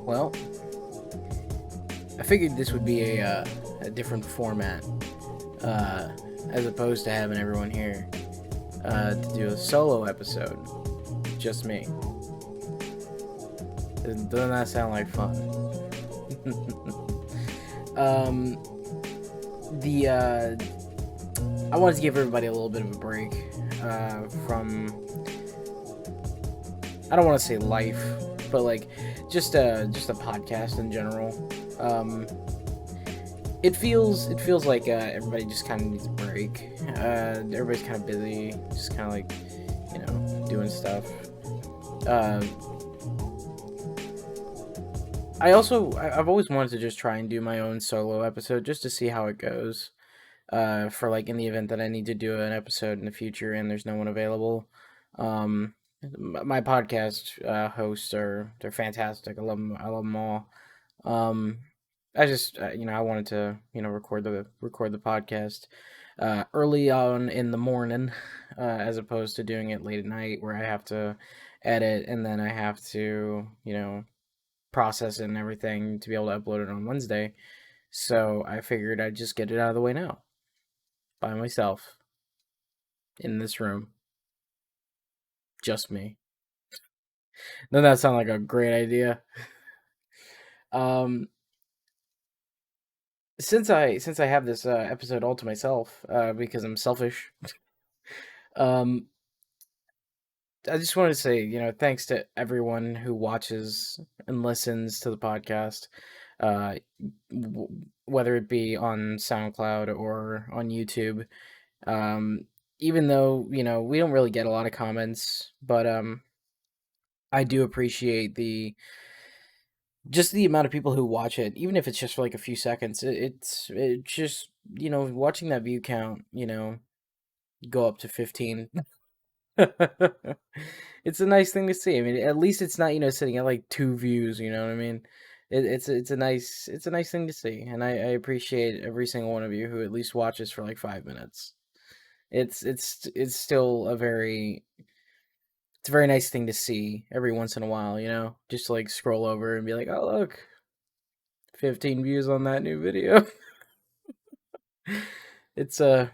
Well, I figured this would be a different format, uh, as opposed to having everyone here to do a solo episode, just me. Doesn't that sound like fun? um, the I wanted to give everybody a little bit of a break from, I don't want to say life, but like just a podcast in general. Um, it feels like everybody just kind of needs a break. Everybody's kind of busy, just kind of like doing stuff. Uh, I've always wanted to just try and do my own solo episode just to see how it goes. For like in the event that I need to do an episode in the future and there's no one available. My podcast hosts they're fantastic. I love them all. Um, I just I wanted to record the podcast early on in the morning, as opposed to doing it late at night where I have to edit and then I have to process it and everything to be able to upload it on Wednesday. So I figured I'd just get it out of the way now by myself in this room, just me. Doesn't that sound like a great idea? Um, since I have this episode all to myself, because I'm selfish. um, I just wanted to say, thanks to everyone who watches and listens to the podcast, uh, whether it be on SoundCloud or on YouTube. Um, Even though we don't really get a lot of comments, but I do appreciate the amount of people who watch it, even if it's just for like a few seconds. It's just watching that view count, go up to 15. It's a nice thing to see. I mean, at least it's not sitting at like 2 views. You know what I mean? It's a nice thing to see, and I appreciate every single one of you who at least watches for like 5 minutes. It's still it's a very nice thing to see every once in a while. Just to, like scroll over and be like, oh look, 15 views on that new video. it's a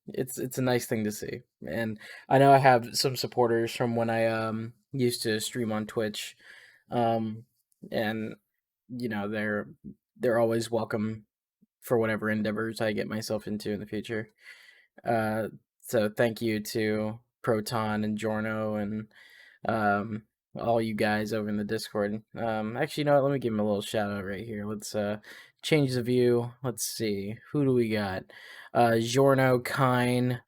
it's a nice thing to see, and I know I have some supporters from when I used to stream on Twitch, um, and they're always welcome for whatever endeavors I get myself into in the future. Uh, so thank you to Proton and Jorno and um, all you guys over in the Discord. Actually, you know what? Let me give him a little shout out right here. Let's change the view. Let's see. Who do we got? Jorno, Kine,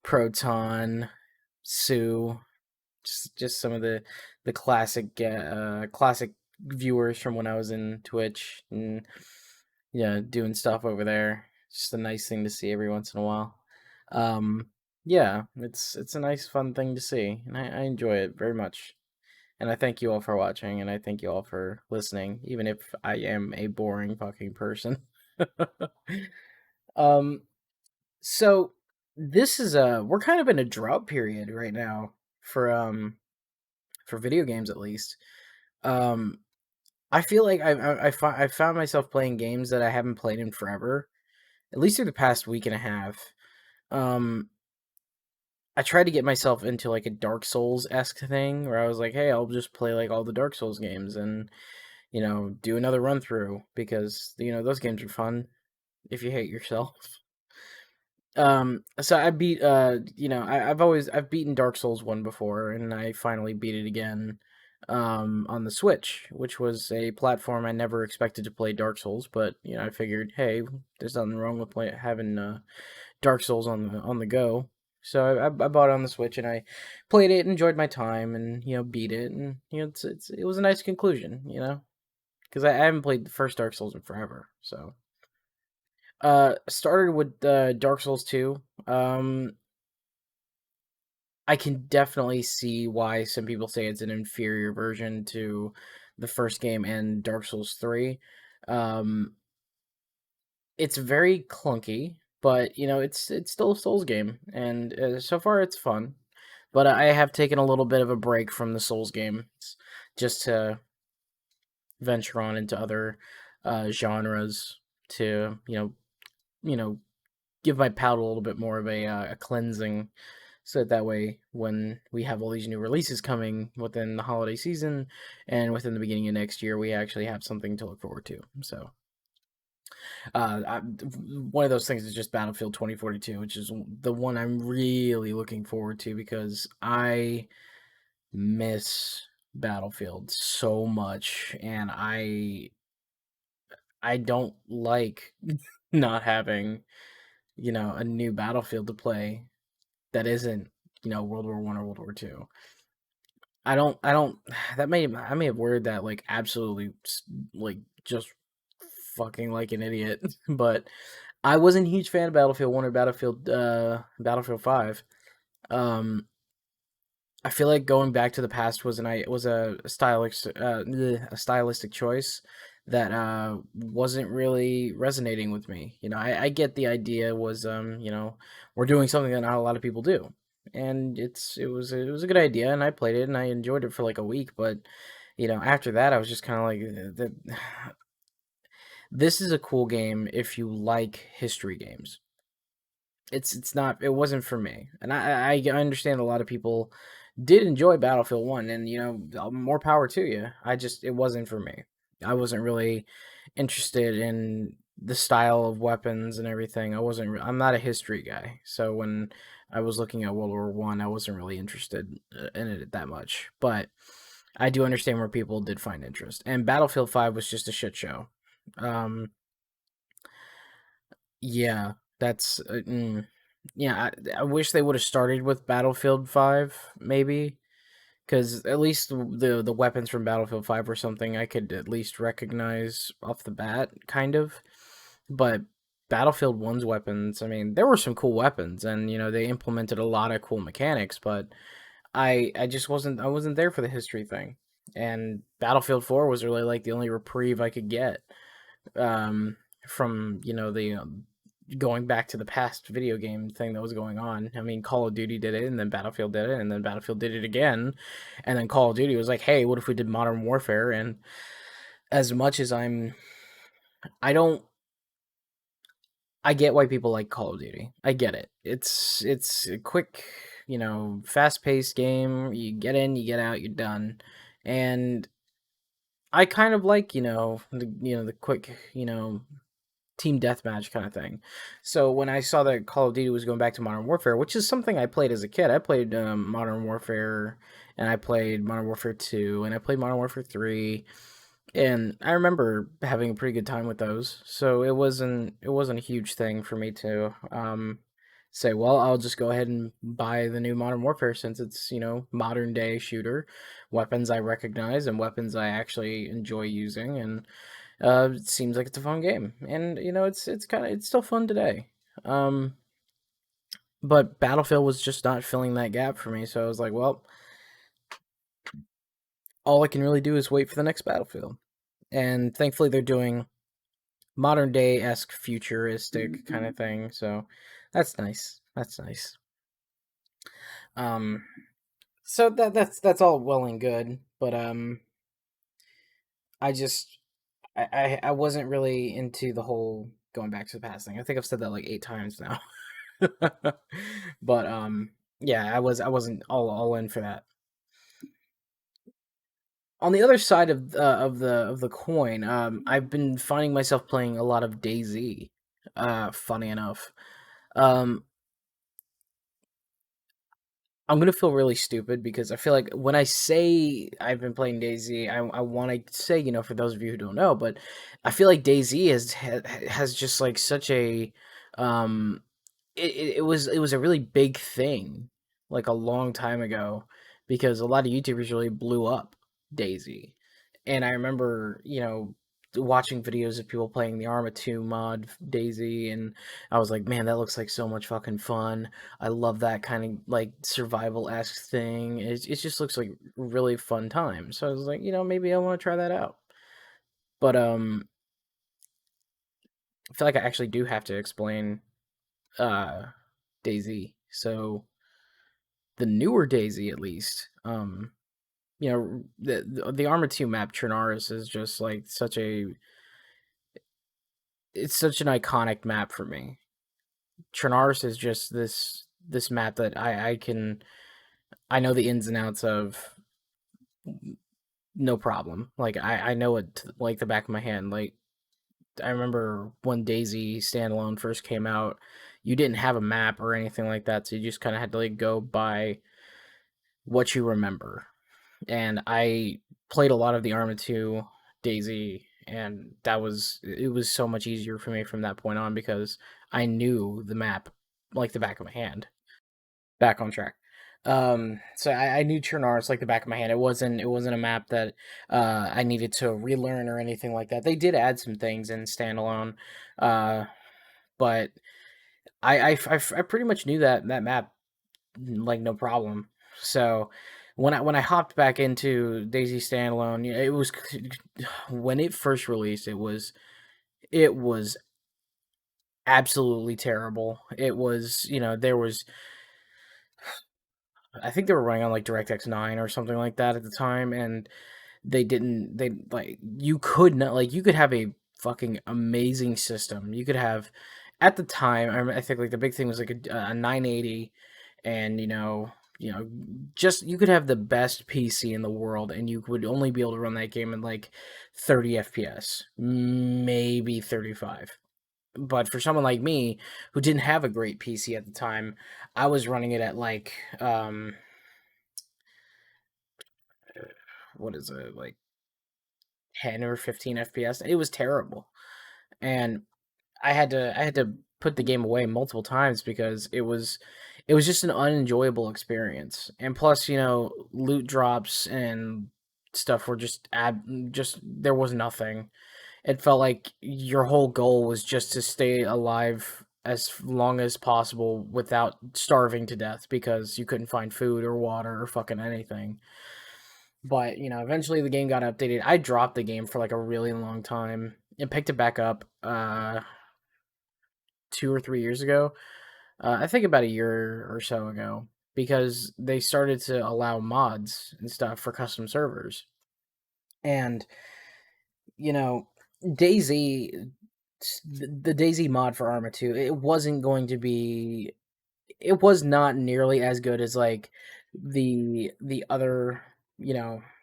Proton, Sue. Just some of the classic viewers from when I was in Twitch and doing stuff over there. Just a nice thing to see every once in a while. Um, yeah, it's a nice fun thing to see, and I enjoy it very much. And I thank you all for watching, and I thank you all for listening, even if I am a boring fucking person. um, so this is we're kind of in a drought period right now for video games at least. Um, I feel like I found myself playing games that I haven't played in forever, at least through the past week and a half. Um, I tried to get myself into like a Dark Souls esque thing where I was like, hey, I'll just play like all the Dark Souls games and do another run through because those games are fun if you hate yourself. So I beat I've beaten Dark Souls 1 before and I finally beat it again on the Switch, which was a platform I never expected to play Dark Souls, but I figured, hey, there's nothing wrong with having Dark Souls on the go. So I bought it on the Switch and I played it, enjoyed my time, and beat it, and it was a nice conclusion, because I haven't played the first Dark Souls in forever. So started with Dark Souls 2. I can definitely see why some people say it's an inferior version to the first game and Dark Souls 3. Um, it's very clunky, but it's still a Souls game, and so far it's fun. But I have taken a little bit of a break from the Souls games just to venture on into other genres to you know give my palate a little bit more of a cleansing, so that way when we have all these new releases coming within the holiday season and within the beginning of next year, we actually have something to look forward to. So one of those things is just Battlefield 2042, which is the one I'm really looking forward to because I miss Battlefield so much, and I don't like not having a new Battlefield to play that isn't World War One or World War Two. I don't I may have worded that like absolutely like just fucking like an idiot, but I wasn't a huge fan of Battlefield 1 or Battlefield 5. Um I feel like going back to the past was a stylistic choice that wasn't really resonating with me. I get the idea was we're doing something that not a lot of people do, and it was a good idea, and I played it and I enjoyed it for like a week, but after that I was just kind of like this is a cool game if you like history games. It's not, it wasn't for me, and I understand a lot of people did enjoy Battlefield 1, and more power to you. It wasn't for me. I wasn't really interested in the style of weapons and everything. I'm not a history guy, so when I was looking at World War 1, I wasn't really interested in it that much, but I do understand where people did find interest. And Battlefield 5 was just a shit show. Um yeah, that's yeah, I wish they would have started with Battlefield 5 maybe, cuz at least the weapons from Battlefield 5 were something I could at least recognize off the bat kind of. But Battlefield 1's weapons, I mean, there were some cool weapons, and they implemented a lot of cool mechanics, but I just wasn't there for the history thing. And Battlefield 4 was really like the only reprieve I could get um from the going back to the past video game thing that was going on. I mean, Call of Duty did it, and then Battlefield did it, and then Battlefield did it again, and then Call of Duty was like, "Hey, what if we did Modern Warfare?" And as much as I don't, I get why people like Call of Duty. I get it. It's a quick, fast paced game. You get in, you get out, you're done, and I kind of like the quick team deathmatch kind of thing. So when I saw that Call of Duty was going back to Modern Warfare, which is something I played as a kid, I played Modern Warfare, and I played Modern Warfare 2, and I played Modern Warfare 3, and I remember having a pretty good time with those. So it wasn't a huge thing for me to say, well, I'll just go ahead and buy the new Modern Warfare since it's modern day shooter, weapons I recognize and weapons I actually enjoy using, and it seems like it's a fun game, and it's still fun today. Um, but Battlefield was just not filling that gap for me, so I was like, well, all I can really do is wait for the next Battlefield. And thankfully, they're doing modern day esque futuristic kind of thing, so that's nice. That's nice. Um, so that's all well and good, but I just I wasn't really into the whole going back to the past thing. I think I've said that like 8 times now. But yeah, I wasn't all in for that. On the other side of the coin, I've been finding myself playing a lot of DayZ. Funny enough, um, I'm gonna feel really stupid because I feel like when I say I've been playing DayZ, I want to say for those of you who don't know, but I feel like DayZ has just like such a um it was a really big thing like a long time ago because a lot of YouTubers really blew up Daisy. And I remember, watching videos of people playing the Arma 2 mod Daisy, and I was like, man, that looks like so much fucking fun. I love that kind of like survival-esque thing. It just looks like really fun time. So I was like, maybe I want to try that out. But I feel like I actually do have to explain uh Daisy. So the newer Daisy, at least, the Arma 2 map Trinaris is just like it's such an iconic map for me. Trinaris is just this map that I know the ins and outs of, no problem. Like I know it like the back of my hand. Like I remember when Daisy standalone first came out, you didn't have a map or anything like that, so you just kind of had to like go by what you remember. And I played a lot of the Arma 2 Daisy, and it was so much easier for me from that point on because I knew the map like the back of my hand. Back on track. So I knew Chernarus like the back of my hand. It wasn't a map that I needed to relearn or anything like that. They did add some things in standalone, uh, but I pretty much knew that map like no problem. So when I hopped back into Daisy standalone, it was when it first released. It was absolutely terrible. It was there was I think they were running on like DirectX 9 or something like that at the time, and they like you could not like you could have a fucking amazing system. You could have at the time I think like the big thing was like a 980, and just you could have the best PC in the world, and you would only be able to run that game in like 30 FPS, maybe 35. But for someone like me who didn't have a great PC at the time, I was running it at like what is it, like 10 or 15 FPS. It was terrible. And I had to put the game away multiple times because it was just an unenjoyable experience. And plus, loot drops and stuff were just there was nothing. It felt like your whole goal was just to stay alive as long as possible without starving to death because you couldn't find food or water or fucking anything. But, eventually the game got updated. I dropped the game for like a really long time and picked it back up 2 or 3 years ago. I think about a year or so ago because they started to allow mods and stuff for custom servers. And, you know, Daisy, the Daisy mod for Arma 2, it wasn't going to be it was not nearly as good as like the other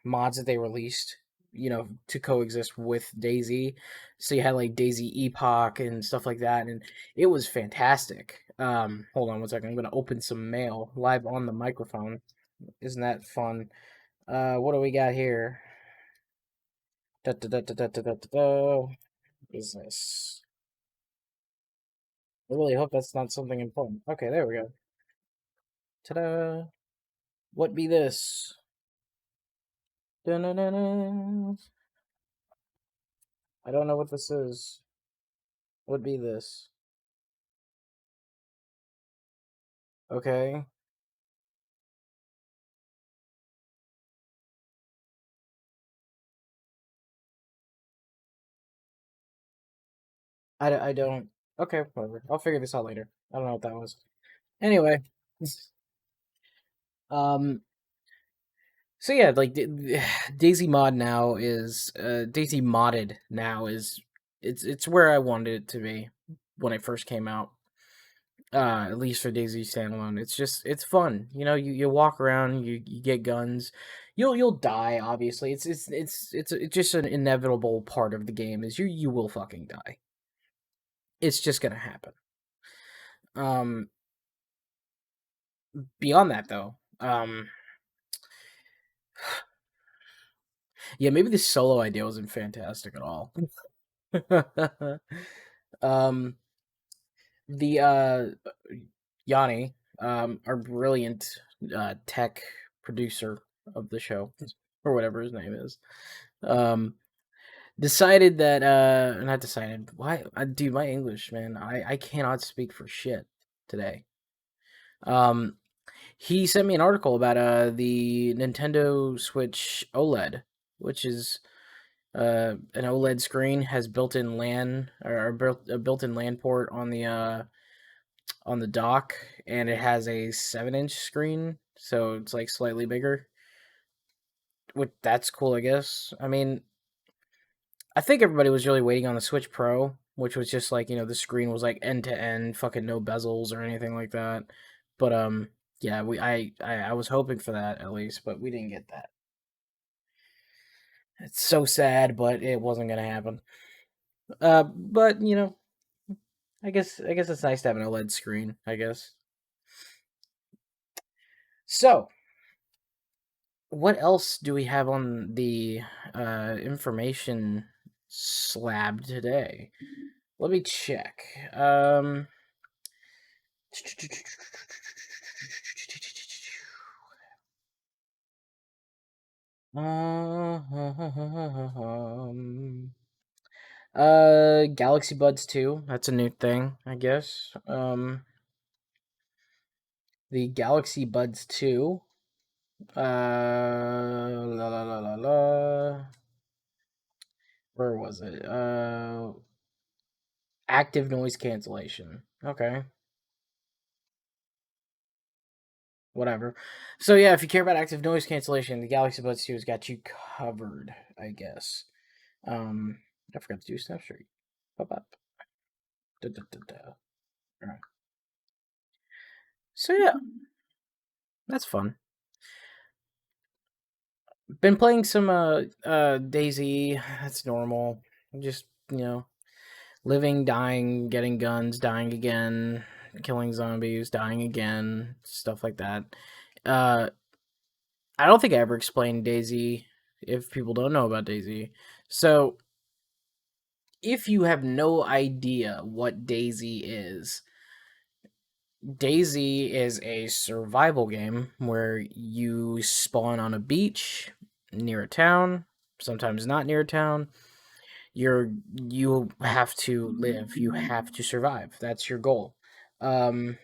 mods that they released to coexist with Daisy. So you had like Daisy Epoch and stuff like that, and it was fantastic. Hold on one second, I'm gonna open some mail live on the microphone. Isn't that fun? What do we got here? Da, da, da, da, da, da, da, da, da. Business. I really hope that's not something important. Okay, there we go. Ta-da! What be this? Dun-dun-dun-dun. I don't know what this is. What be this? Okay. I don't. Okay, whatever. I'll figure this out later. I don't know what that was. Anyway, um, so yeah, like Daisy Mod now is Daisy Modded now is it's where I wanted it to be when it first came out. At least for Daisy standalone, it's fun. You walk around, you get guns. You'll die, obviously. It's just an inevitable part of the game is you will fucking die. It's just gonna happen. Um, Beyond that though, yeah, maybe the solo idea wasn't fantastic at all. um, the Yanni, our brilliant tech producer of the show, or whatever his name is, um, decided that not decided. Why, dude? My English, man, I cannot speak for shit today. Um, he sent me an article about the Nintendo Switch OLED, which is an OLED screen has built-in LAN or built a built-in LAN port on the dock, and it has a 7-inch screen, so it's like slightly bigger. that's cool, I guess. I mean, I think everybody was really waiting on the Switch Pro, which was just like, the screen was like end to end, fucking no bezels or anything like that. But yeah, I was hoping for that at least, but we didn't get that. It's so sad, but it wasn't gonna happen. But I guess it's nice to have an OLED screen, I guess. So, what else do we have on the information slab today? Let me check. Um, Galaxy Buds 2. That's a new thing, I guess. The Galaxy Buds 2. La la la la la. Where was it? Active noise cancellation. Okay, whatever. So yeah, if you care about active noise cancellation, the Galaxy Buds 2 has got you covered, I guess. I forgot to do Snapstreak. Pop up. Da, da, da, da. Alright. So yeah, that's fun. Been playing some Daisy. That's normal. Just living, dying, getting guns, dying again, killing zombies, dying again, stuff like that. Uh, I don't think I ever explained Daisy if people don't know about Daisy. So, if you have no idea what Daisy is a survival game where you spawn on a beach near a town, sometimes not near a town. You have to live, you have to survive. That's your goal. Um,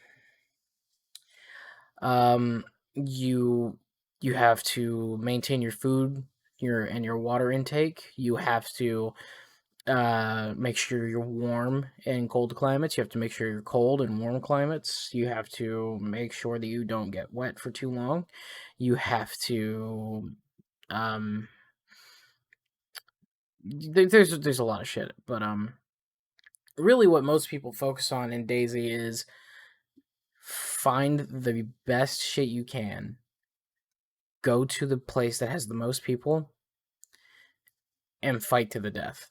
Um, you you have to maintain your food, your water intake. You have to make sure you're warm in cold climates. You have to make sure you're cold in warm climates. You have to make sure that you don't get wet for too long. You have to um there's a lot of shit, but really what most people focus on in Daisy is find the best shit you can, go to the place that has the most people, and fight to the death.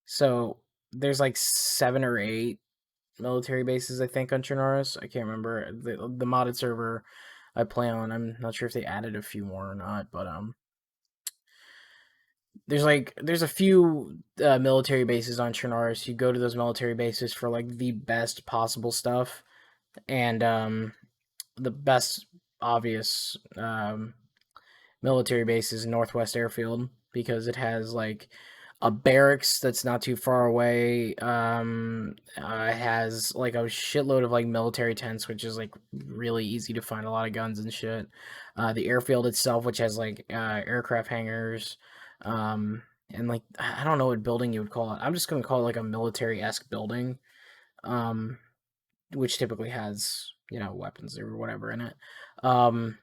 So there's like 7 or 8 military bases, I think, on Chernarus. I can't remember the modded server I play on. I'm not sure if they added a few more or not, but there's a few military bases on Chernarus. You go to those military bases for like the best possible stuff, and the best obvious military base is Northwest Airfield because it has like a barracks that's not too far away. It has like a shitload of like military tents, which is like really easy to find a lot of guns and shit. The airfield itself, which has like aircraft hangars, and like I don't know what building you would call it. I'm just gonna call it like a military esque building, um, which typically has weapons or whatever in it. Um,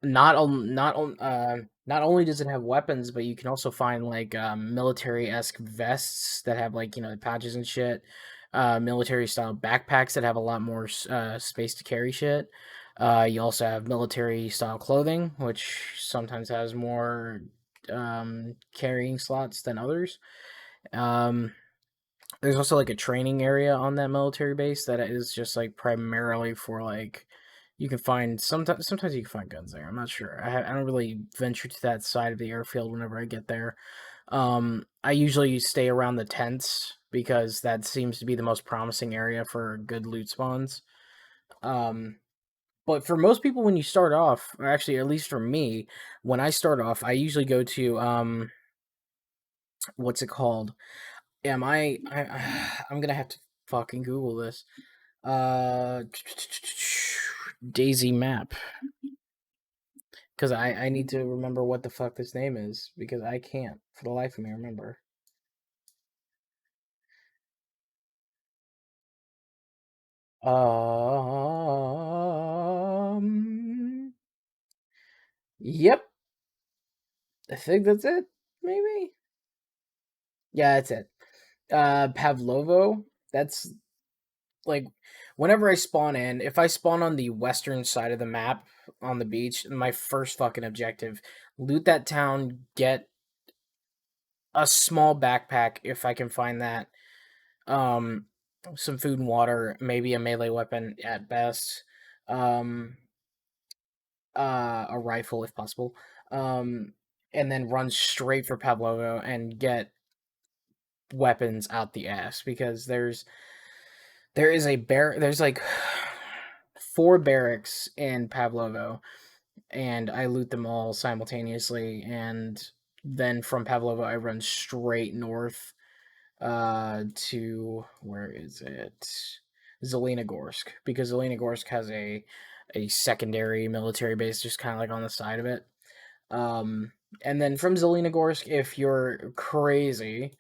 not only does it have weapons, but you can also find like military esque vests that have like patches and shit. Military style backpacks that have a lot more space to carry shit. You also have military style clothing, which sometimes has more carrying slots than others. Um, there's also like a training area on that military base that is just like primarily for like you can find sometimes you can find guns there. I'm not sure. I don't really venture to that side of the airfield whenever I get there. I usually stay around the tents because that seems to be the most promising area for good loot spawns. Um, but for most people, when you start off, or actually at least for me, when I start off, I usually go to what's it called? Am I'm gonna have to fucking Google this. Uh, Daisy map, because I need to remember what the fuck this name is because I can't for the life of me remember. Um. Yep. I think that's it. Maybe. Yeah, that's it. Pavlovo. That's like whenever I spawn in, if I spawn on the western side of the map on the beach, my first fucking objective, loot that town, get a small backpack if I can find that. Um some food and water, maybe a melee weapon at best. Um a rifle if possible. Um and then run straight for Pavlovo and get weapons out the ass because there's like four barracks in Pavlovo, and I loot them all simultaneously, and then from Pavlovo I run straight north to where is it? Zelenogorsk, because Zelenogorsk has a secondary military base just kind of like on the side of it. Um and then from Zelenogorsk, if you're crazy,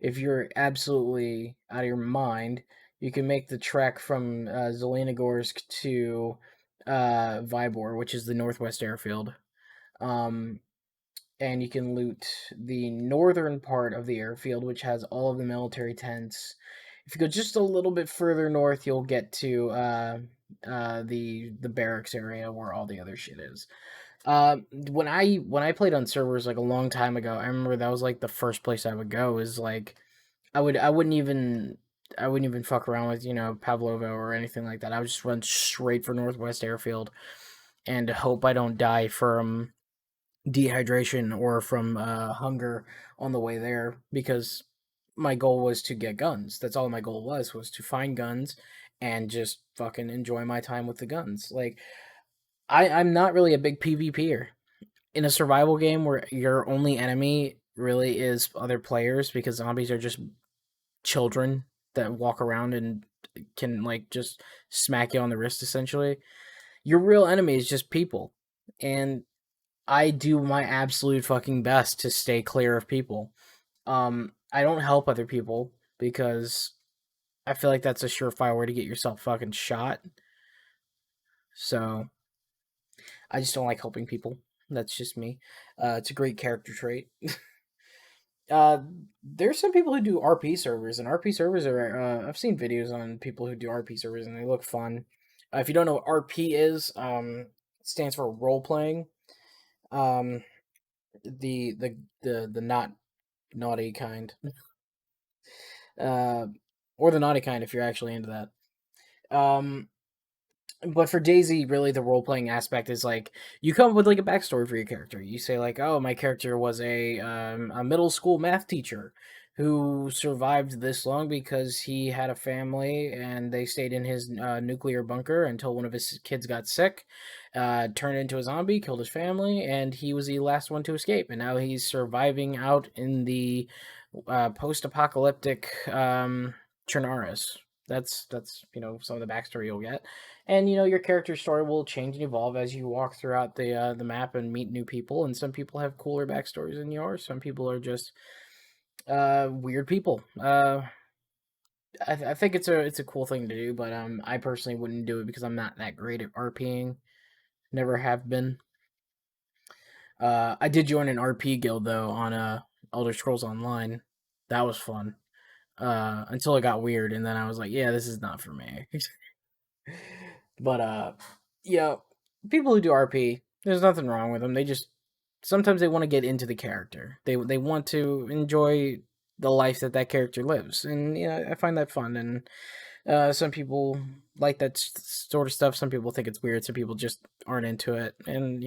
if you're absolutely out of your mind, you can make the trek from Zelenogorsk to Vybor, which is the northwest airfield. Um, and you can loot the northern part of the airfield, which has all of the military tents. If you go just a little bit further north, you'll get to the barracks area where all the other shit is. When I played on servers like a long time ago, I remember that was like the first place I would go. Is like I wouldn't even fuck around with Pavlovo or anything like that. I would just run straight for Northwest Airfield and hope I don't die from dehydration or from hunger on the way there, because my goal was to get guns. That's all my goal was to find guns and just fucking enjoy my time with the guns. Like I'm not really a big PvPer in a survival game where your only enemy really is other players, because zombies are just children that walk around and can like just smack you on the wrist essentially. Your real enemy is just people. And I do my absolute fucking best to stay clear of people. I don't help other people because I feel like that's a surefire way to get yourself fucking shot. So I just don't like helping people. That's just me. It's a great character trait. Uh, there's some people who do RP servers, and RP servers are. I've seen videos on people who do RP servers, and they look fun. If you don't know what RP is, it stands for role playing. Um, the not naughty kind, uh, or the naughty kind if you're actually into that. But for Daisy, really the role playing aspect is like you come up with like a backstory for your character. You say like, "Oh, my character was a middle school math teacher who survived this long because he had a family and they stayed in his nuclear bunker until one of his kids got sick, turned into a zombie, killed his family, and he was the last one to escape. And now he's surviving out in the post-apocalyptic Chernarus." That's some of the backstory you'll get, and your character story will change and evolve as you walk throughout the map and meet new people. And some people have cooler backstories than yours. Some people are just weird people. I think it's a cool thing to do, but I personally wouldn't do it because I'm not that great at RPing. Never have been. I did join an RP guild though on Elder Scrolls Online. That was fun. Until it got weird, and then I was like, yeah, this is not for me. But yeah, people who do RP, there's nothing wrong with them. They just sometimes they want to get into the character. They want to enjoy the life that character lives, and I find that fun. And some people like that sort of stuff. Some people think it's weird. Some people just aren't into it. And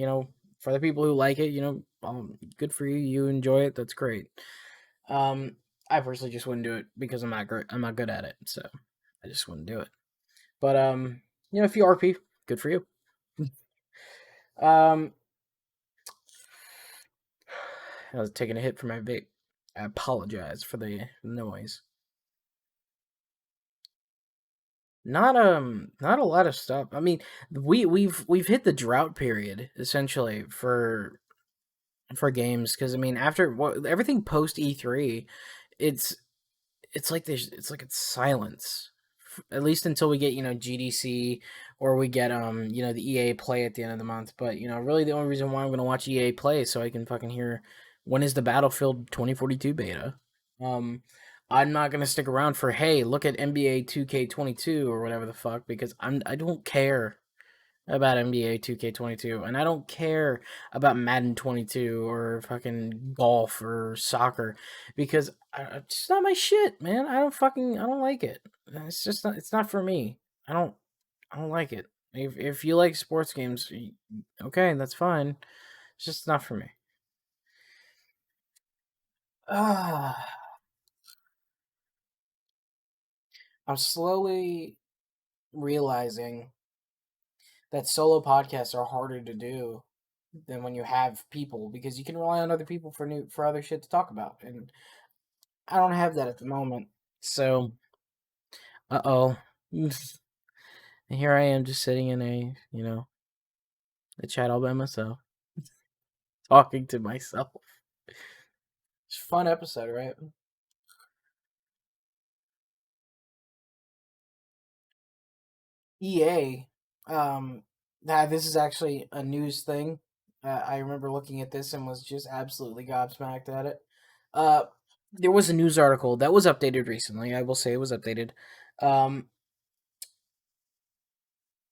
for the people who like it, good for you. You enjoy it. That's great. Um, I personally just wouldn't do it because I'm not great. I'm not good at it, so I just wouldn't do it. But if you RP, good for you. Um, I was taking a hit for my vape. I apologize for the noise. Not a lot of stuff. I mean, we've hit the drought period essentially for games, because I mean after everything post E3, it's it's like it's silence, at least until we get GDC or we get the EA Play at the end of the month. But really the only reason why I'm gonna watch EA Play is so I can fucking hear when is the Battlefield 2042 beta. Um, I'm not gonna stick around for hey, look at NBA 2K22 or whatever the fuck because I don't care about NBA 2K22 and I don't care about Madden 22 or fucking golf or soccer because it's just not my shit, man. I don't like it. It's not for me. I don't I don't like it. If you like sports games, okay, that's fine. It's just not for me. Ah, I'm slowly realizing that solo podcasts are harder to do than when you have people because you can rely on other people for other shit to talk about, and I don't have that at the moment. So, uh-oh. And here I am just sitting in a chat all by myself, talking to myself. It's a fun episode, right? EA, this is actually a news thing. I remember looking at this and was just absolutely gobsmacked at it. Uh, there was a news article that was updated recently. I will say it was updated. Um,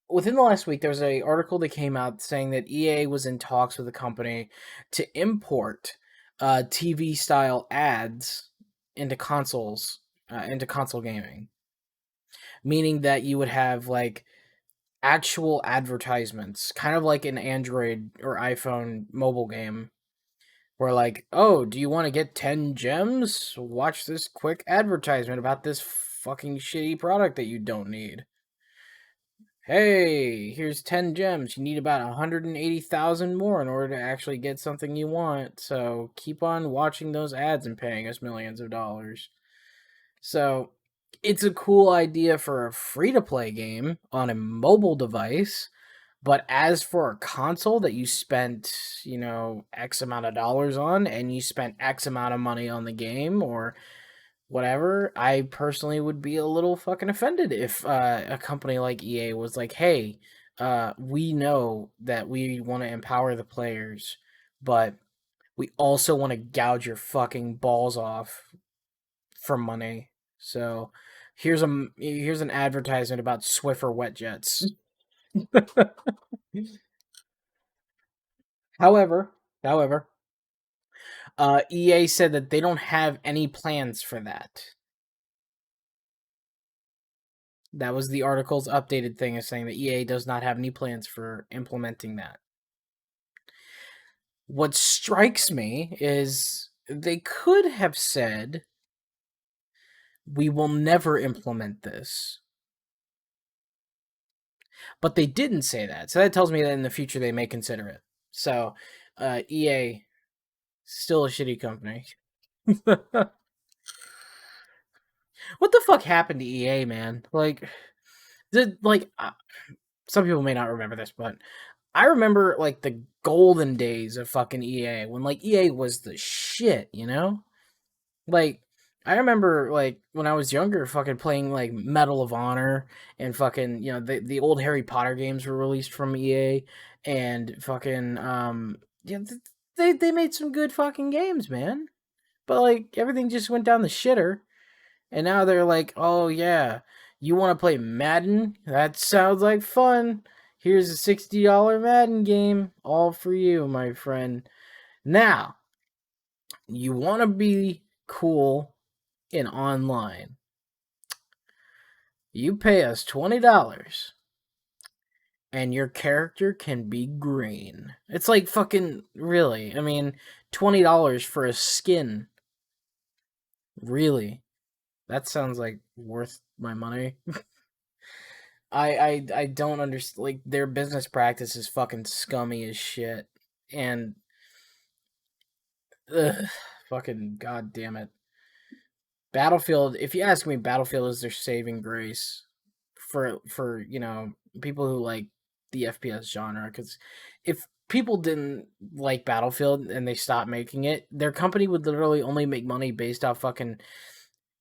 Within the last week, there was a article that came out saying that EA was in talks with a company to import TV style ads into console gaming, meaning that you would have like actual advertisements, kind of like an Android or iPhone mobile game, where like, oh, do you want to get 10 gems? Watch this quick advertisement about this fucking shitty product that you don't need. Hey, here's 10 gems. You need about 180,000 more in order to actually get something you want. So keep on watching those ads and paying us millions of dollars. So it's a cool idea for a free to play game on a mobile device. But as for a console that you spent, X amount of dollars on and you spent X amount of money on the game or whatever, I personally would be a little fucking offended if a company like EA was like, "Hey, we know that we want to empower the players, but we also want to gouge your fucking balls off for money. So here's an advertisement about Swiffer wet jets." However, however, EA said that they don't have any plans for that. That was the article's updated thing, is saying that EA does not have any plans for implementing that. What strikes me is they could have said, we will never implement this. But they didn't say that. So that tells me that in the future they may consider it. So, EA, still a shitty company. What the fuck happened to EA, man? Like, some people may not remember this, but I remember like the golden days of fucking EA when like EA was the shit, you know? Like I remember like when I was younger fucking playing like Medal of Honor and fucking, the old Harry Potter games were released from EA and fucking yeah, they made some good fucking games, man. But like everything just went down the shitter. And now they're like, "Oh yeah, you want to play Madden? That sounds like fun. Here's a $60 Madden game, all for you, my friend. Now, you want to be cool in online. You pay us $20 and your character can be green." It's like fucking really. I mean, $20 for a skin. Really? That sounds like worth my money. I don't understand. Like their business practice is fucking scummy as shit, and ugh, fucking god damn it. Battlefield. If you ask me, Battlefield is their saving grace for people who like the FPS genre. Because if people didn't like Battlefield and they stopped making it, their company would literally only make money based off fucking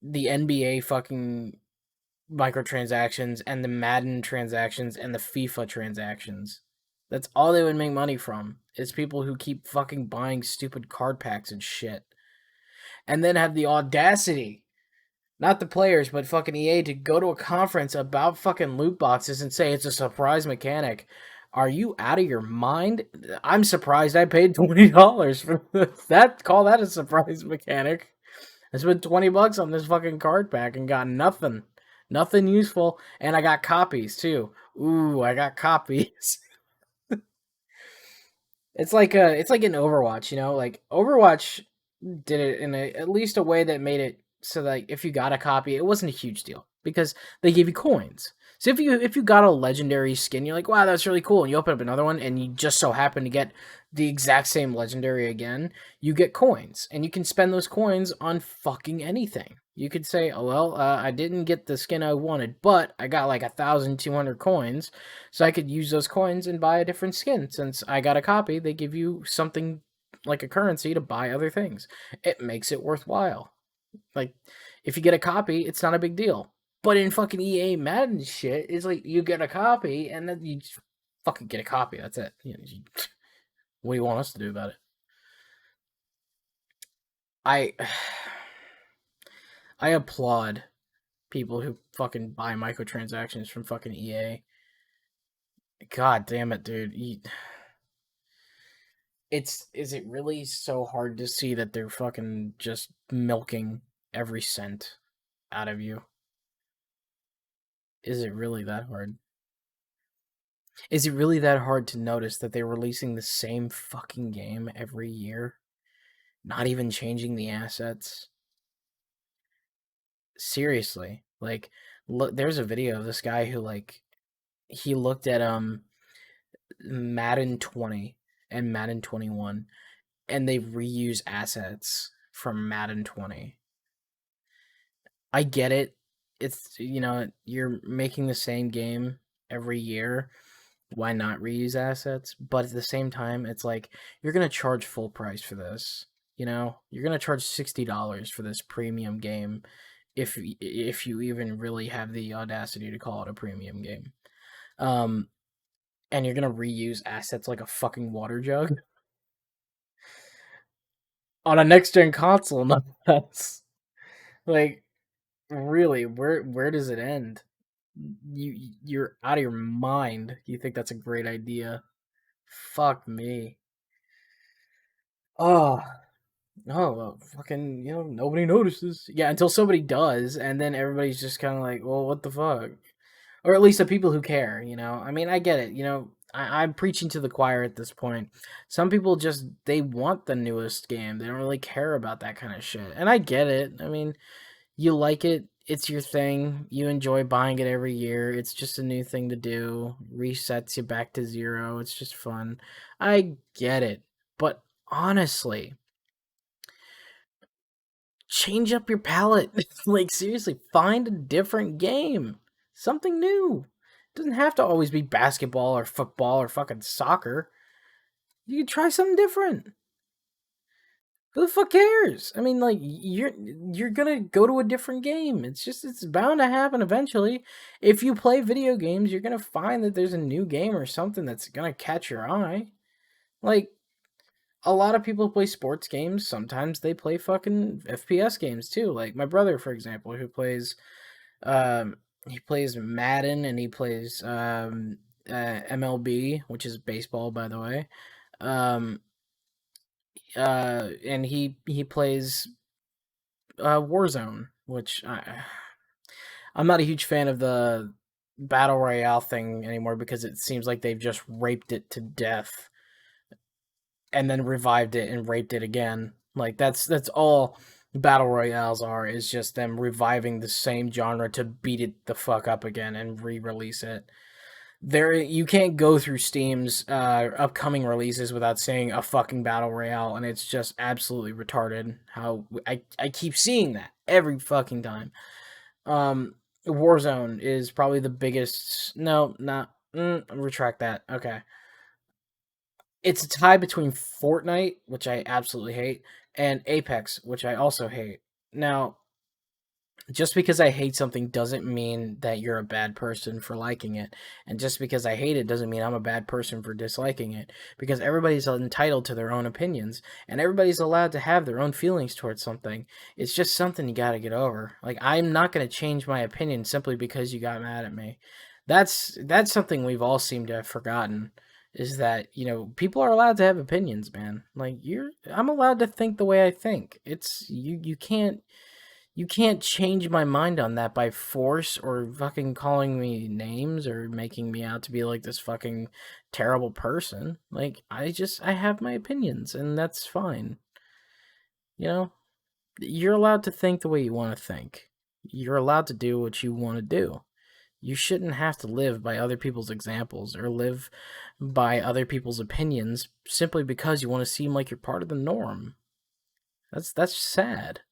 the NBA fucking microtransactions and the Madden transactions and the FIFA transactions. That's all they would make money from is people who keep fucking buying stupid card packs and shit. And then have the audacity, not the players, but fucking EA to go to a conference about fucking loot boxes and say it's a surprise mechanic. Are you out of your mind? I'm surprised I paid $20 for that. Call that a surprise mechanic. I spent $20 on this fucking card pack and got nothing. Nothing useful. And I got copies too. Ooh, I got copies. It's like in Overwatch, you know, like Overwatch did it in at least a way that made it so like if you got a copy, it wasn't a huge deal because they gave you coins. So if you got a legendary skin, you're like, wow, that's really cool, and you open up another one, and you just so happen to get the exact same legendary again, you get coins, and you can spend those coins on fucking anything. You could say, oh well, I didn't get the skin I wanted, but I got like 1,200 coins, so I could use those coins and buy a different skin. Since I got a copy, they give you something like a currency to buy other things. It makes it worthwhile. Like, if you get a copy, it's not a big deal. But in fucking EA Madden shit, it's like you get a copy and then you just fucking get a copy. That's it. What do you want us to do about it? I I applaud people who fucking buy microtransactions from fucking EA. God damn it, dude. Is it really so hard to see that they're fucking just milking every cent out of you? Is it really that hard? Is it really that hard to notice that they're releasing the same fucking game every year? Not even changing the assets? Seriously. Like, look, there's a video of this guy who like he looked at Madden 20 and Madden 21 and they reuse assets from Madden 20. I get it. It's, you know, you're making the same game every year. Why not reuse assets? But at the same time, it's like you're gonna charge full price for this. You know, you're gonna charge $60 for this premium game, if you even really have the audacity to call it a premium game. Um, and you're gonna reuse assets like a fucking water jug on a next gen console. No, that's like really where does it end? You're out of your mind. You think that's a great idea? Fuck me. Oh, oh, well, fucking, you know, nobody notices. Yeah, until somebody does, and then everybody's just kind of like, well, what the fuck? Or at least the people who care, you know? I mean, I get it, you know, I'm preaching to the choir at this point. Some people just, they want the newest game. They don't really care about that kind of shit. And I get it. I mean, you like it, it's your thing. You enjoy buying it every year. It's just a new thing to do. Resets you back to zero. It's just fun. I get it. But honestly, change up your palette. Like seriously, find a different game. Something new. It doesn't have to always be basketball or football or fucking soccer. You can try something different. Who the fuck cares? I mean, like you're gonna go to a different game. It's bound to happen eventually. If you play video games, you're gonna find that there's a new game or something that's gonna catch your eye. Like a lot of people play sports games. Sometimes they play fucking FPS games too. Like my brother, for example, who plays he plays Madden and he plays MLB, which is baseball, by the way. Um, and he plays Warzone, which I'm not a huge fan of the battle royale thing anymore because it seems like they've just raped it to death and then revived it and raped it again. Like that's all battle royales are, is just them reviving the same genre to beat it the fuck up again and re-release it. There, you can't go through Steam's upcoming releases without seeing a fucking battle royale, and it's just absolutely retarded. How I keep seeing that every fucking time. Um, Warzone is probably the biggest. No, not. Retract that. Okay, it's a tie between Fortnite, which I absolutely hate, and Apex, which I also hate. Now, Just because I hate something doesn't mean that you're a bad person for liking it. And just because I hate it doesn't mean I'm a bad person for disliking it. Because everybody's entitled to their own opinions and everybody's allowed to have their own feelings towards something. It's just something you got to get over. Like, I'm not going to change my opinion simply because you got mad at me. That's something we've all seemed to have forgotten, is that, people are allowed to have opinions, man. Like, I'm allowed to think the way I think. It's you can't change my mind on that by force or fucking calling me names or making me out to be like this fucking terrible person. Like, I have my opinions and that's fine. You know, you're allowed to think the way you want to think. You're allowed to do what you want to do. You shouldn't have to live by other people's examples or live by other people's opinions simply because you want to seem like you're part of the norm. That's sad.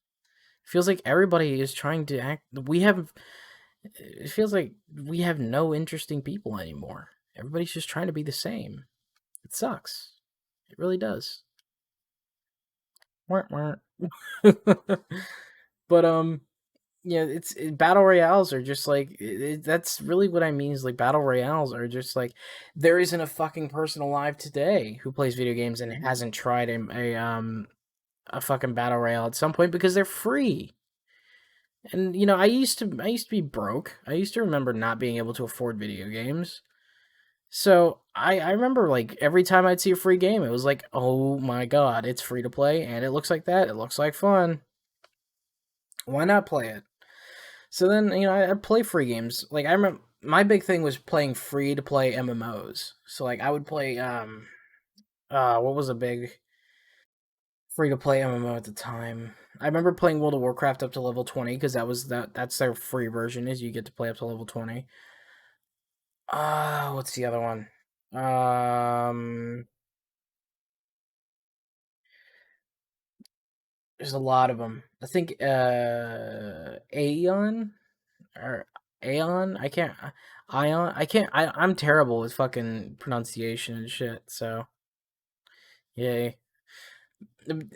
Feels like everybody is trying to act. It feels like we have no interesting people anymore. Everybody's just trying to be the same. It sucks. It really does. Wah, wah. But yeah, battle royales are just like that's really what I mean. Is like battle royales are just like, there isn't a fucking person alive today who plays video games and hasn't tried a fucking battle royale at some point because they're free. And I used to be broke. I used to remember not being able to afford video games. So I remember, like, every time I'd see a free game, it was like, oh my god, it's free to play and it looks like that. It looks like fun. Why not play it? So then, I'd play free games. Like, I remember my big thing was playing free to play MMOs. So like I would play what was a big free to play MMO at the time? I remember playing World of Warcraft up to level 20 because that's their free version, is you get to play up to level 20. What's the other one? There's a lot of them. I think Aeon or Aeon. I can't. Ion. I can't. I'm terrible with fucking pronunciation and shit. So yay.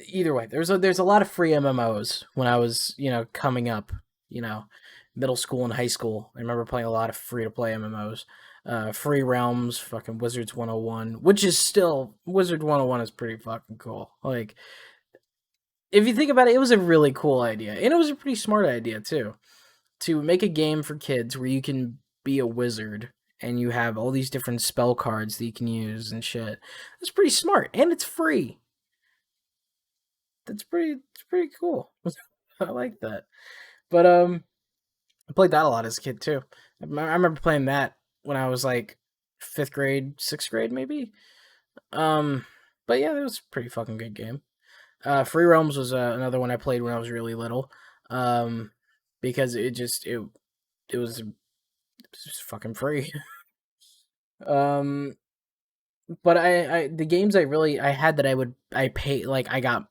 Either way, there's a lot of free MMOs when I was coming up, you know, middle school and high school. I remember playing a lot of free to play MMOs. Free Realms, fucking Wizards 101, which is still Wizard 101 is pretty fucking cool. Like, if you think about it, it was a really cool idea, and it was a pretty smart idea too, to make a game for kids where you can be a wizard and you have all these different spell cards that you can use and shit. It's pretty smart, and it's free. It's pretty cool. I like that. But I played that a lot as a kid too. I remember playing that when I was like fifth grade, sixth grade, maybe. Um, but yeah, it was a pretty fucking good game. Free Realms was another one I played when I was really little. Um, because it was just fucking free. um, but the games I had that I pay, like, I got,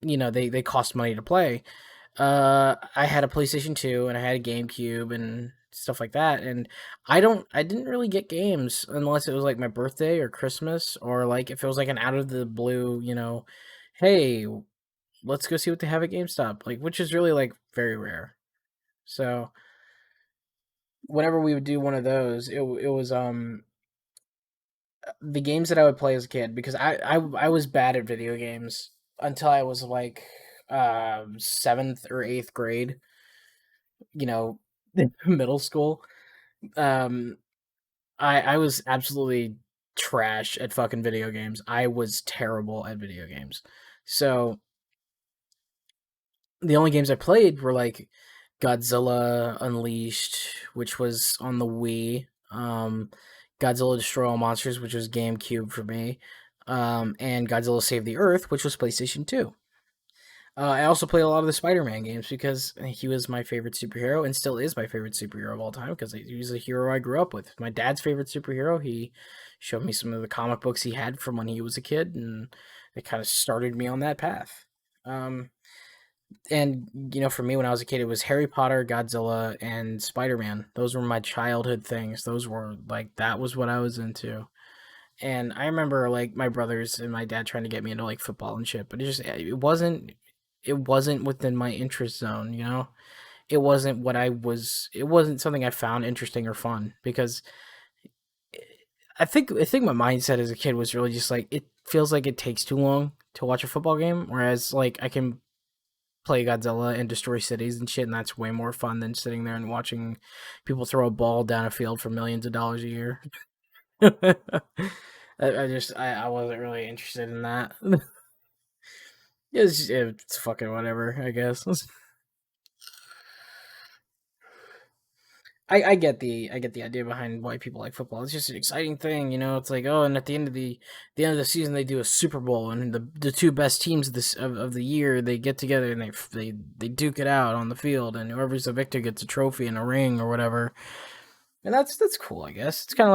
they cost money to play. I had a PlayStation 2 and I had a GameCube and stuff like that, and I didn't really get games unless it was like my birthday or Christmas, or like if it was like an out of the blue, hey, let's go see what they have at GameStop, like, which is really like very rare. So whenever we would do one of those, it was the games that I would play as a kid, because I was bad at video games until I was like seventh or eighth grade, you know, middle school. Um, I was absolutely trash at fucking video games. I was terrible at video games. So the only games I played were like Godzilla Unleashed, which was on the Wii. Godzilla Destroy All Monsters, which was GameCube for me. And Godzilla Save the Earth, which was PlayStation 2. I also played a lot of the Spider-Man games because he was my favorite superhero and still is my favorite superhero of all time, because he was a hero I grew up with. My dad's favorite superhero. He showed me some of the comic books he had from when he was a kid, and it kind of started me on that path. Um, and for me when I was a kid, it was Harry Potter, Godzilla, and Spider-Man. Those were my childhood things. Those were like, that was what I was into. And I remember like my brothers and my dad trying to get me into like football and shit, but it wasn't within my interest zone. it wasn't what it wasn't something I found interesting or fun because I think my mindset as a kid was really just like it feels like it takes too long to watch a football game, whereas like I can play Godzilla and destroy cities and shit, and that's way more fun than sitting there and watching people throw a ball down a field for millions of dollars a year. I wasn't really interested in that. It's fucking whatever, I guess. I get the idea behind why people like football. It's just an exciting thing, you know. It's like, oh, and at the end of the season they do a Super Bowl, and the two best teams of the year they get together and they duke it out on the field, and whoever's the victor gets a trophy and a ring or whatever. And that's cool, I guess. It's kind of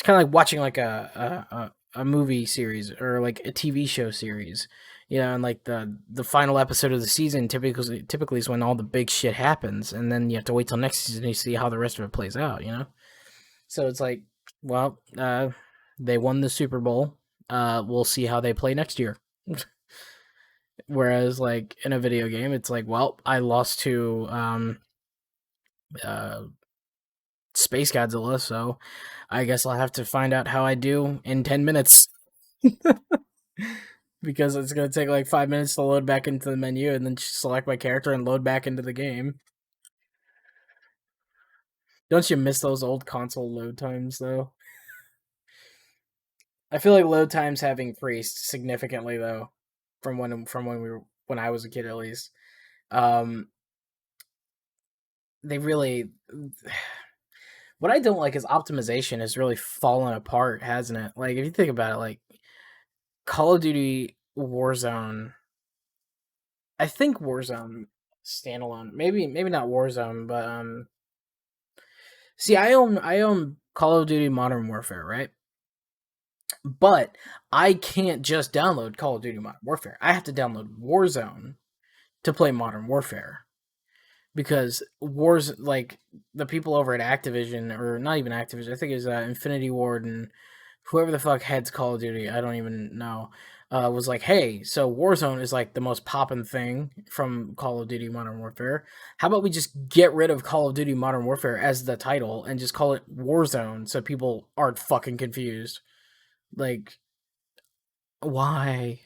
like watching like a movie series or like a TV show series. You know, and like the final episode of the season typically is when all the big shit happens, and then you have to wait till next season to see how the rest of it plays out. You know, so it's like, well, they won the Super Bowl. We'll see how they play next year. Whereas, like in a video game, it's like, well, I lost to uh, Space Godzilla, so I guess I'll have to find out how I do in 10 minutes. Because it's gonna take like 5 minutes to load back into the menu and then select my character and load back into the game. Don't you miss those old console load times though? I feel like load times have increased significantly though, when I was a kid at least. Um, they really what I don't like is optimization has really fallen apart, hasn't it? Like if you think about it, like Call of Duty Warzone, I think Warzone standalone, maybe not Warzone, but see, I own Call of Duty Modern Warfare, right? But I can't just download Call of Duty Modern Warfare. I have to download Warzone to play Modern Warfare because Wars like the people over at Activision or not even Activision, I think it's Infinity Ward and whoever the fuck heads Call of Duty, I don't even know, was like, hey, so Warzone is like the most poppin' thing from Call of Duty Modern Warfare. How about we just get rid of Call of Duty Modern Warfare as the title and just call it Warzone so people aren't fucking confused? Like, why?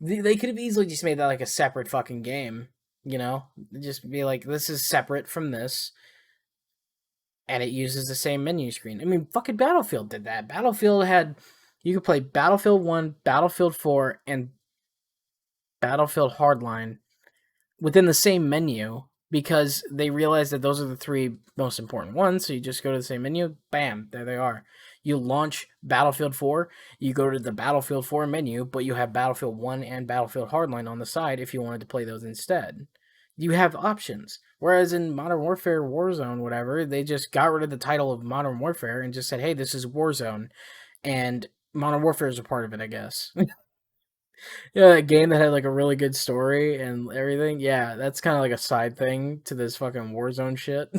They could have easily just made that like a separate fucking game, you know? Just be like, this is separate from this, and it uses the same menu screen. I mean, fucking Battlefield did that. Battlefield had you could play Battlefield 1, Battlefield 4, and Battlefield Hardline within the same menu because they realized that those are the three most important ones. So you just go to the same menu, bam, there they are. You launch Battlefield 4, you go to the Battlefield 4 menu, but you have Battlefield 1 and Battlefield Hardline on the side if you wanted to play those instead. You have options. Whereas in Modern Warfare, Warzone, whatever, they just got rid of the title of Modern Warfare and just said, hey, this is Warzone. And Modern Warfare is a part of it, I guess. Yeah, that game that had like a really good story and everything. Yeah, that's kind of like a side thing to this fucking Warzone shit.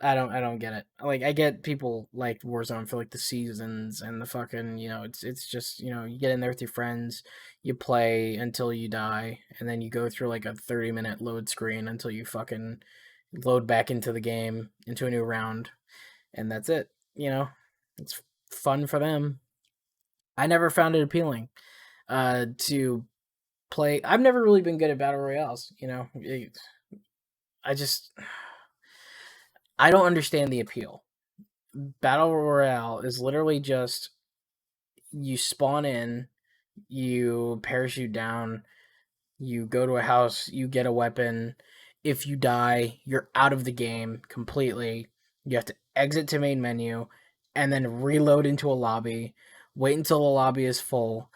I don't get it. Like I get people like Warzone for like the seasons and the fucking, you know, it's just, you know, you get in there with your friends, you play until you die, and then you go through like a 30-minute load screen until you fucking load back into the game, into a new round, and that's it, you know. It's fun for them. I never found it appealing to play. I've never really been good at battle royales. You know, I just I don't understand the appeal. Battle royale is literally just you spawn in, you parachute down, you go to a house, you get a weapon. If you die, you're out of the game completely. You have to exit to main menu and then reload into a lobby. Wait until the lobby is full.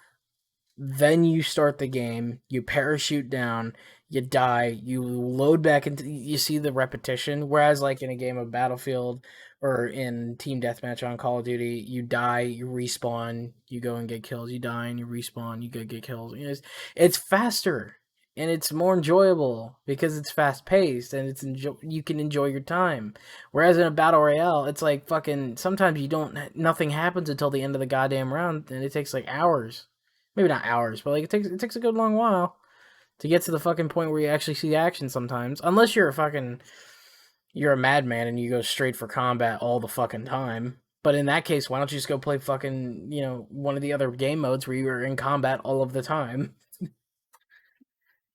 Then you start the game, you parachute down, you die, you load back into you see the repetition. Whereas like in a game of Battlefield or in Team Deathmatch on Call of Duty, you die, you respawn, you go and get kills, you die and you respawn, you go get kills. You know, it's faster and it's more enjoyable because it's fast paced and you can enjoy your time. Whereas in a battle royale, it's like fucking sometimes you don't nothing happens until the end of the goddamn round and it takes like hours. Maybe not hours, but like it takes a good long while. to get to the fucking point where you actually see action sometimes. Unless you're a madman and you go straight for combat all the fucking time. But in that case, why don't you just go play fucking, one of the other game modes where you are in combat all of the time?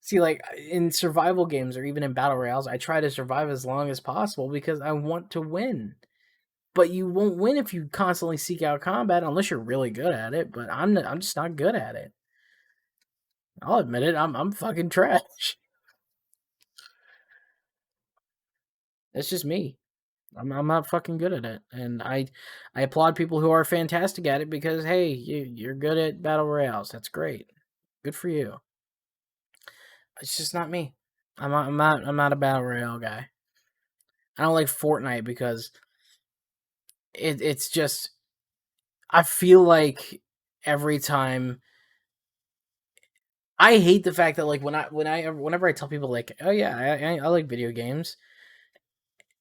See, like in survival games or even in battle royales, I try to survive as long as possible because I want to win. But you won't win if you constantly seek out combat unless you're really good at it. But I'm just not good at it. I'll admit it. I'm fucking trash. That's just me. I'm not fucking good at it, and I applaud people who are fantastic at it because hey, you're good at battle royales. That's great. Good for you. It's just not me. I'm not a battle royale guy. I don't like Fortnite because it's just I feel like every time I hate the fact that like whenever I tell people like, oh yeah, I like video games,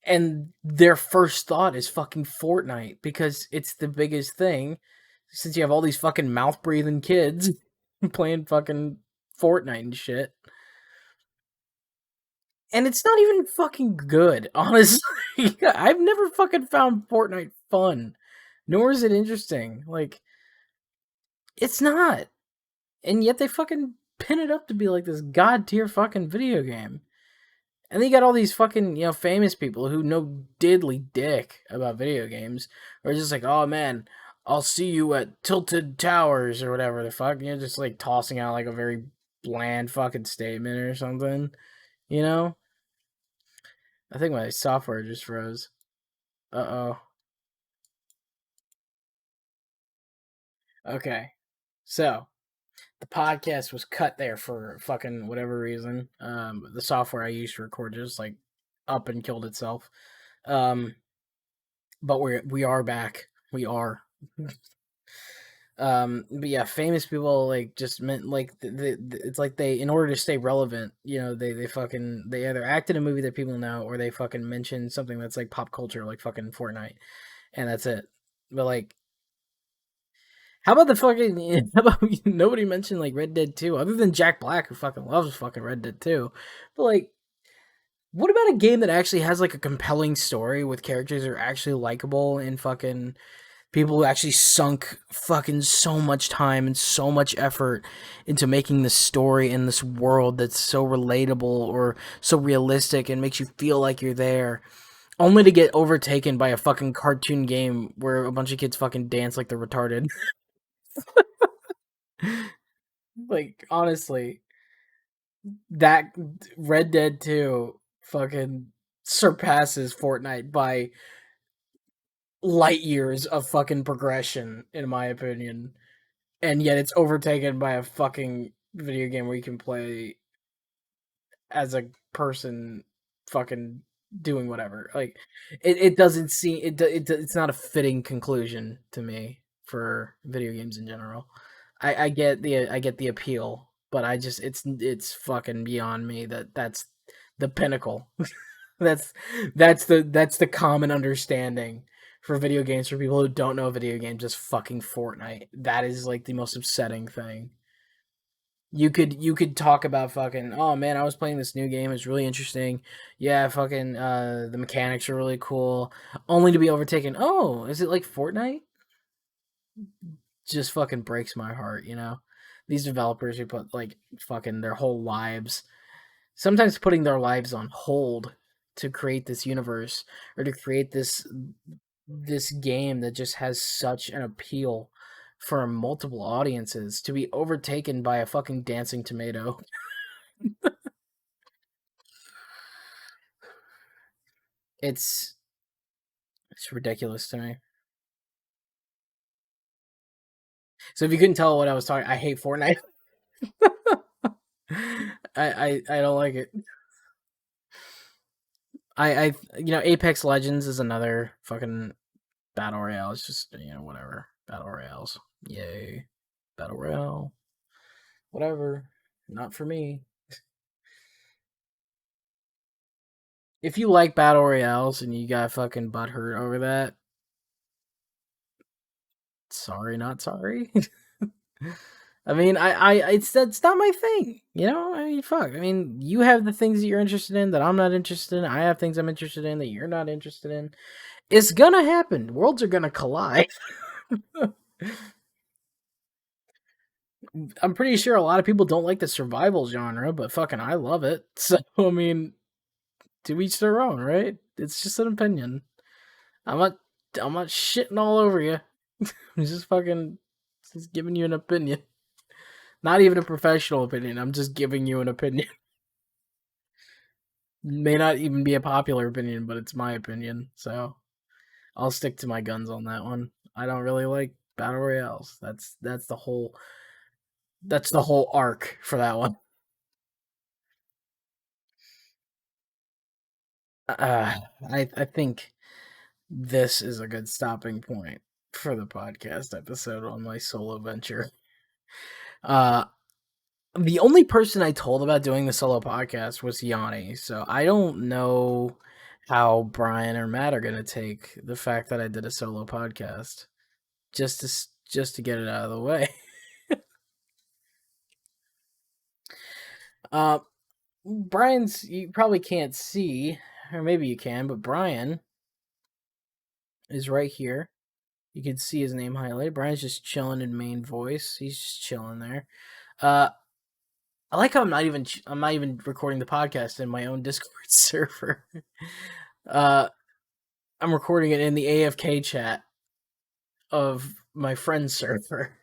and their first thought is fucking Fortnite because it's the biggest thing. Since you have all these fucking mouth breathing kids playing fucking Fortnite and shit, and it's not even fucking good, honestly. I've never fucking found Fortnite fun, nor is it interesting. Like, it's not, and yet they fucking pin it up to be like this god tier fucking video game. And then you got all these fucking, famous people who know diddly dick about video games. Or just like, oh man, I'll see you at Tilted Towers or whatever the fuck. Just like tossing out like a very bland fucking statement or something. You know? I think my software just froze. Uh oh. Okay. So, the podcast was cut there for fucking whatever reason. The software I used to record just like up and killed itself. Um, but we are back. We are. But yeah, famous people like just meant like it's like they in order to stay relevant, they either act in a movie that people know or they fucking mention something that's like pop culture, like fucking Fortnite, and that's it. But like, how about the fucking? How about nobody mentioned like Red Dead 2 other than Jack Black who fucking loves fucking Red Dead 2, but like. What about a game that actually has like a compelling story with characters that are actually likable and fucking people who actually sunk fucking so much time and so much effort into making this story in this world that's so relatable or so realistic and makes you feel like you're there, only to get overtaken by a fucking cartoon game where a bunch of kids fucking dance like they're retarded. Like, honestly, that Red Dead 2 fucking surpasses Fortnite by light years of fucking progression, in my opinion. And yet it's overtaken by a fucking video game where you can play as a person fucking doing whatever. Like it doesn't seem it's not a fitting conclusion to me for video games in general. I get the appeal, but I just it's fucking beyond me that's the pinnacle. that's that's the common understanding for video games for people who don't know video games is fucking Fortnite. That is like the most upsetting thing. You could talk about fucking, oh man, I was playing this new game, it's really interesting. Yeah, fucking the mechanics are really cool. Only to be overtaken. Oh, is it like Fortnite? Just fucking breaks my heart. These developers who put like fucking their whole lives, sometimes putting their lives on hold to create this universe or to create this game that just has such an appeal for multiple audiences to be overtaken by a fucking dancing tomato. It's it's ridiculous to me. So if you couldn't tell what I was talking, I hate Fortnite. I don't like it. I Apex Legends is another fucking battle royale. It's just whatever battle royales. Yay, battle royale. Whatever. Not for me. If you like battle royales and you got fucking butthurt over that, sorry, not sorry. I mean, it's not my thing, you know. I mean, fuck. I mean, you have the things that you're interested in that I'm not interested in. I have things I'm interested in that you're not interested in. It's gonna happen. Worlds are gonna collide. I'm pretty sure a lot of people don't like the survival genre, but fucking I love it. So I mean, to each their own, right? It's just an opinion. I'm not I'm not shitting all over you. I'm just giving you an opinion. Not even a professional opinion. I'm just giving you an opinion. May not even be a popular opinion, but it's my opinion. So I'll stick to my guns on that one. I don't really like battle royales. That's the whole arc for that one. Uh, I think this is a good stopping point for the podcast episode on my solo venture. Uh, the only person I told about doing the solo podcast was Yanni, so I don't know how Brian or Matt are gonna take the fact that I did a solo podcast just to get it out of the way. Uh, Brian's you probably can't see, or maybe you can, but Brian is right here. You can see his name highlighted. Brian's just chilling in main voice. He's just chilling there. Uh, I like how I'm not even recording the podcast in my own Discord server. Uh, I'm recording it in the AFK chat of my friend's server.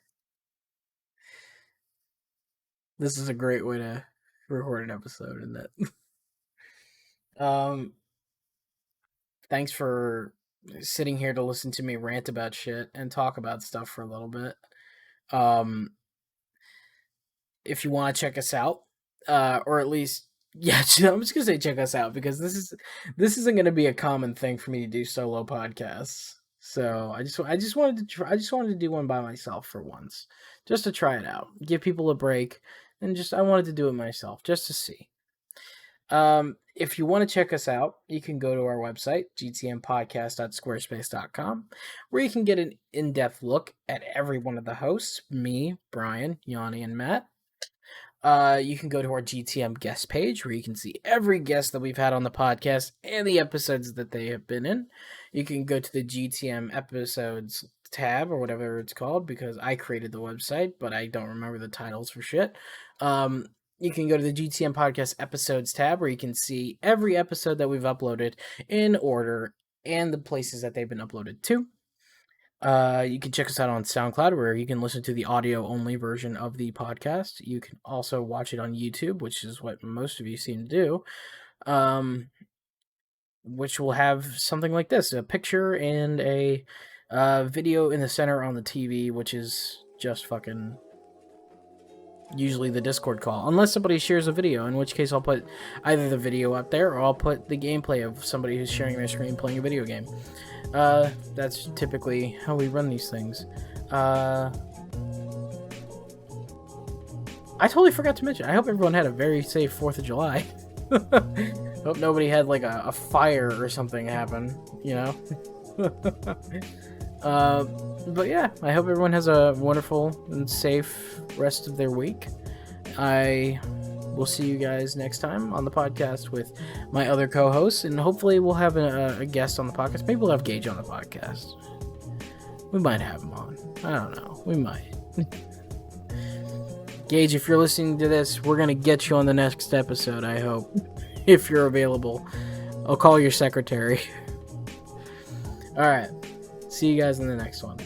This is a great way to record an episode, isn't it? Thanks for sitting here to listen to me rant about shit and talk about stuff for a little bit. Um, if you want to check us out, or at least yeah, I'm just gonna say check us out because this isn't gonna be a common thing for me to do solo podcasts. So I just wanted to do one by myself for once, just to try it out, give people a break, and just I wanted to do it myself just to see. If you want to check us out, you can go to our website, gtmpodcast.squarespace.com, where you can get an in-depth look at every one of the hosts, me, Brian, Yanni, and Matt. You can go to our GTM guest page where you can see every guest that we've had on the podcast and the episodes that they have been in. You can go to the GTM episodes tab or whatever it's called because I created the website, but I don't remember the titles for shit. You can go to the GTM podcast episodes tab where you can see every episode that we've uploaded in order and the places that they've been uploaded to. You can check us out on SoundCloud, where you can listen to the audio-only version of the podcast. You can also watch it on YouTube, which is what most of you seem to do, which will have something like this, a picture and a video in the center on the TV, which is just fucking usually the Discord call. Unless somebody shares a video, in which case I'll put either the video up there or I'll put the gameplay of somebody who's sharing their screen playing a video game. That's typically how we run these things. I totally forgot to mention, I hope everyone had a very safe 4th of July. Hope nobody had like a fire or something happen, you know? But yeah, I hope everyone has a wonderful and safe rest of their week. I will see you guys next time on the podcast with my other co-hosts, and hopefully we'll have a guest on the podcast. Maybe we'll have Gage on the podcast. We might have him on. I don't know. We might. Gage, if you're listening to this, we're going to get you on the next episode, I hope. If you're available. I'll call your secretary. Alright. See you guys in the next one.